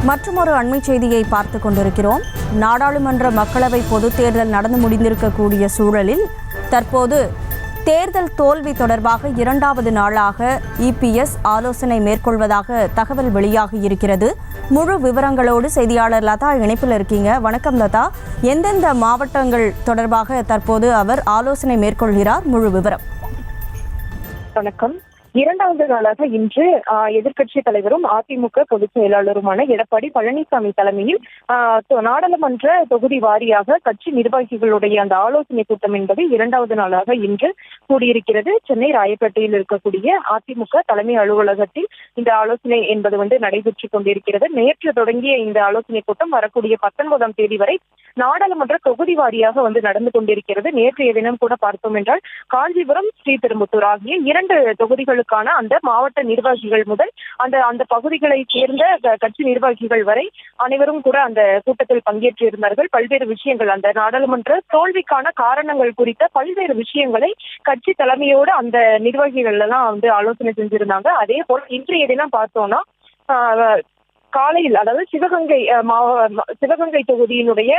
மற்றுமொரு அண்மை செய்தியை பார்த்து கொண்டிருக்கிறோம். நாடாளுமன்ற மக்களவை பொதுத் தேர்தல் நடந்து முடிந்திருக்கக்கூடிய சூழலில் தற்போது தேர்தல் தோல்வி தொடர்பாக இரண்டாவது நாளாக இபிஎஸ் ஆலோசனை மேற்கொள்வதாக தகவல் வெளியாகி இருக்கிறது. முழு விவரங்களோடு செய்தியாளர் லதா இணைப்பில் இருக்கீங்க. வணக்கம் லதா. எந்தெந்த மாவட்டங்கள் தொடர்பாக தற்போது அவர் ஆலோசனை மேற்கொள்கிறார்? முழு விவரம். வணக்கம். இரண்டாவது நாளாக இன்று எதிர்க்கட்சி தலைவரும் அதிமுக பொதுச் செயலாளருமான எடப்பாடி பழனிசாமி தலைமையில் நாடாளுமன்ற தொகுதி வாரியாக கட்சி நிர்வாகிகளுடைய அந்த ஆலோசனை கூட்டம் என்பது இரண்டாவது நாளாக இன்று கூடியிருக்கிறது. சென்னை ராயப்பேட்டையில் இருக்கக்கூடிய அதிமுக தலைமை அலுவலகத்தில் இந்த ஆலோசனை என்பது நடைபெற்றுக் கொண்டிருக்கிறது. நேற்று தொடங்கிய இந்த ஆலோசனை கூட்டம் வரக்கூடிய 19ஆம் தேதி வரை நாடாளுமன்ற தொகுதி வாரியாக நடந்து கொண்டிருக்கிறது. நேற்றைய தினம் கூட பார்த்தோம் என்றால் காஞ்சிபுரம், ஸ்ரீபெரும்புத்தூர் ஆகிய 2 தொகுதிகளுக்கான அந்த மாவட்ட நிர்வாகிகள் முதல் அந்த பகுதிகளை சேர்ந்த கட்சி நிர்வாகிகள் வரை அனைவரும் கூட அந்த கூட்டத்தில் பங்கேற்றிருந்தார்கள். பல்வேறு விஷயங்கள், அந்த நாடாளுமன்ற தோல்விக்கான காரணங்கள் குறித்த பல்வேறு விஷயங்களை கட்சி தலைமையோடு அந்த நிர்வாகிகள் எல்லாம் ஆலோசனை செஞ்சிருந்தாங்க. அதே போல இன்றைய தினம் பார்த்தோம்னா காலையில், அதாவது சிவகங்கை தொகுதியினுடைய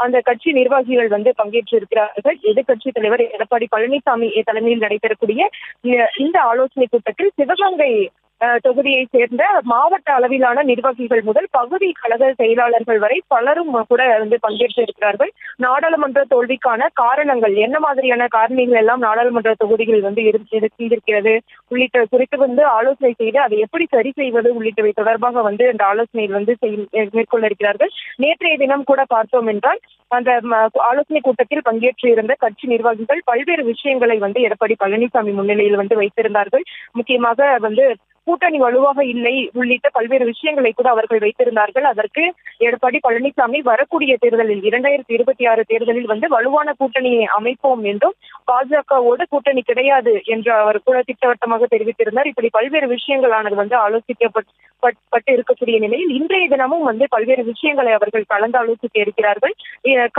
அந்த கட்சி நிர்வாகிகள் பங்கேற்று இருக்கிறார்கள். எதிர்க்கட்சி தலைவர் எடப்பாடி பழனிசாமி தலைமையில் நடைபெறக்கூடிய இந்த ஆலோசனை கூட்டத்தில் சிவகங்கை தொகுதியை சேர்ந்த மாவட்ட அளவிலான நிர்வாகிகள் முதல் பகுதி கழக செயலாளர்கள் வரை பலரும் கூட பங்கேற்று இருக்கிறார்கள். நாடாளுமன்ற தோல்விக்கான காரணங்கள், என்ன மாதிரியான காரணங்கள் எல்லாம் நாடாளுமன்ற தொகுதிகள் இருந்திருக்கிறது உள்ளிட்ட குறித்து ஆலோசனை செய்து அதை எப்படி சரி செய்வது உள்ளிட்டவை தொடர்பாக அந்த ஆலோசனையில் மேற்கொள்ள இருக்கிறார்கள். நேற்றைய தினம் கூட பார்த்தோம் என்றால் அந்த ஆலோசனை கூட்டத்தில் பங்கேற்று இருந்த கட்சி நிர்வாகிகள் பல்வேறு விஷயங்களை எடப்பாடி பழனிசாமி முன்னிலையில் வைத்திருந்தார்கள். முக்கியமாக கூட்டணி வலுவாக இல்லை உள்ளிட்ட பல்வேறு விஷயங்களை கூட அவர்கள் வைத்திருந்தார்கள். அதற்கு எடப்பாடி பழனிசாமி வரக்கூடிய தேர்தலில் 2026 தேர்தலில் வலுவான கூட்டணியை அமைப்போம் என்றும் பாஜகவோடு கூட்டணி கிடையாது என்று அவர் கூட திட்டவட்டமாக தெரிவித்திருந்தார். இப்படி பல்வேறு விஷயங்களானது ஆலோசிக்கப்பட்டு இருக்கக்கூடிய நிலையில் இன்றைய தினமும் பல்வேறு விஷயங்களை அவர்கள் கலந்து ஆலோசிக்க இருக்கிறார்கள்.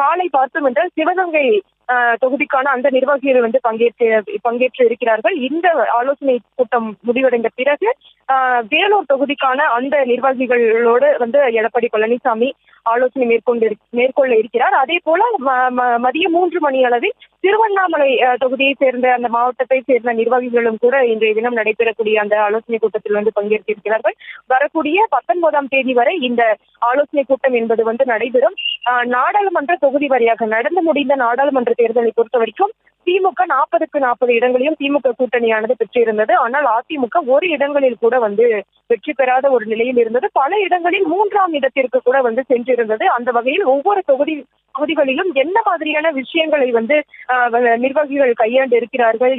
காலை பார்த்தோம் என்றால் சிவகங்கை தொகுதிக்கான அந்த நிர்வாகிகள் பங்கேற்று இருக்கிறார்கள். இந்த ஆலோசனை கூட்டம் முடிவடைந்த பிறகு வேலூர் தொகுதிக்கான அந்த நிர்வாகிகளோடு எடப்பாடி பழனிசாமி ஆலோசனை மேற்கொள்ள இருக்கிறார். அதே போல மதியம் 3 மணி அளவில் திருவண்ணாமலை தொகுதியை சேர்ந்த அந்த மாவட்டத்தை சேர்ந்த நிர்வாகிகளும் கூட இன்றைய தினம் நடைபெறக்கூடிய அந்த ஆலோசனை கூட்டத்தில் பங்கேற்றிருக்கிறார்கள். வரக்கூடிய 19ஆம் தேதி வரை இந்த ஆலோசனை கூட்டம் என்பது நடைபெறும். நாடாளுமன்ற தொகுதி வாரியாக நடந்து முடிந்த நாடாளுமன்ற தேர்தலை பொறுத்த வரைக்கும் திமுக 40க்கு 40 இடங்களையும் திமுக கூட்டணியானது பெற்றிருந்தது. ஆனால் அதிமுக ஒரு இடங்களில் கூட வெற்றி பெறாத ஒரு நிலையில் இருந்தது. பல இடங்களில் 3ஆம் இடத்திற்கு கூட சென்றிருந்தது. அந்த வகையில் ஒவ்வொரு தொகுதிகளிலும் என்ன மாதிரியான விஷயங்களை நிர்வாகிகள் கையாண்டு இருக்கிறார்கள்,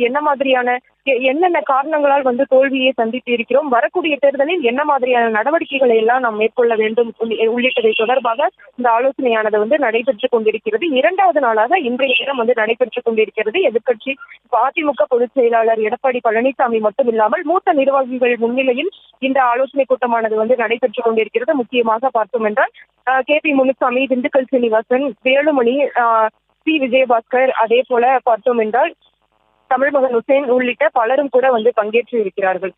என்னென்ன காரணங்களால் தோல்வியை சந்தித்து இருக்கிறோம், வரக்கூடிய தேர்தலில் என்ன மாதிரியான நடவடிக்கைகளை எல்லாம் நாம் மேற்கொள்ள வேண்டும் உள்ளிட்டதை தொடர்பாக இந்த ஆலோசனையானது நடைபெற்றுக் கொண்டிருக்கிறது. இரண்டாவது நாளாக இன்றைய தினம் நடைபெற்றுக் கொண்டிருக்கிறது. எதிர்க்கட்சி அதிமுக பொதுச் செயலாளர் எடப்பாடி பழனிசாமி மட்டும் இல்லாமல் மூத்த நிர்வாகிகள் முன்னிலையில் இந்த ஆலோசனை கூட்டமானது நடைபெற்றுக் கொண்டிருக்கிறது. முக்கியமாக பார்த்தோம் என்றால் KP முனுசாமி, திண்டுக்கல் சீனிவாசன், வேலுமணி, சி விஜயபாஸ்கர், அதே போல பார்த்தோம் என்றால் தமிழ்மகன் ஹுசேன் உள்ளிட்ட பலரும் கூட பங்கேற்று இருக்கிறார்கள்.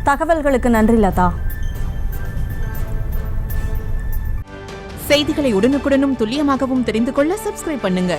தகவல்களுக்கு நன்றி லதா. செய்திகளை உடனுக்குடனும் துல்லியமாகவும் தெரிந்து கொள்ள சப்ஸ்கிரைப் பண்ணுங்க.